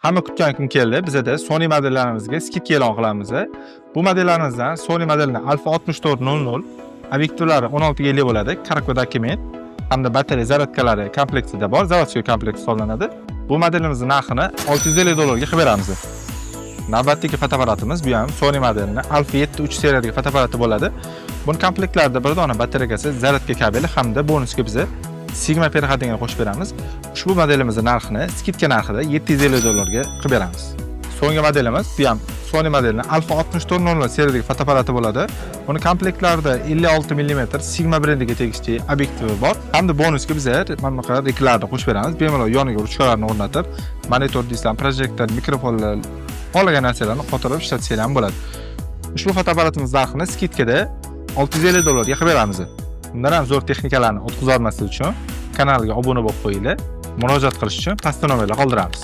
Hamma kutgan kun keldi. Bizda Sony modellarimizga skidka e'lon qilamiz. Bu modellarimizdan Sony modelining Alpha 6400 obyektivlari 16 ga bo'ladi, 40 dokument hamda batareya zaryadkalari komplektida bor, zavodskiy komplekt hisoblanadi. Bu modelimizning narxini $650 ga qilib beramiz. Navbatdagi fotoapparatimiz bu ham Sony modelining Alpha 73 seriyadagi fotoapparati bo'ladi. Buning komplektlarida bir dona batareyasi, zaryadka kabeli hamda bonusga biz Sigma perxodini qo'shib beramiz. Ushbu modelimizning narxini skidka narxida $750 ga qilib beramiz. So'nggi modelimiz bu ham Sony modelining Alpha 6400 seriyadagi fotoapparati bo'ladi. Buni komplektlarida 56 mm Sigma brendiga tegishli obyektivi bor. Hamda bonusga biz mana bunaqa reklarni qo'shib beramiz. Bemalol yoniga ruchkalarni o'rnatib, monitor displan, projektor, mikrofonlar, qolgan narsalarni qotirib ishlatsangiz ham bo'ladi. Ushbu fotoapparatimiz narxini skidkada $650 ga qilib beramiz. Bundan ham zo'r texnikalarni o'tkazib olmaslik uchun kanalga obuna bo'lib qo'yinglar. Murojaat qilish uchun pastda nomerlar qoldiramiz.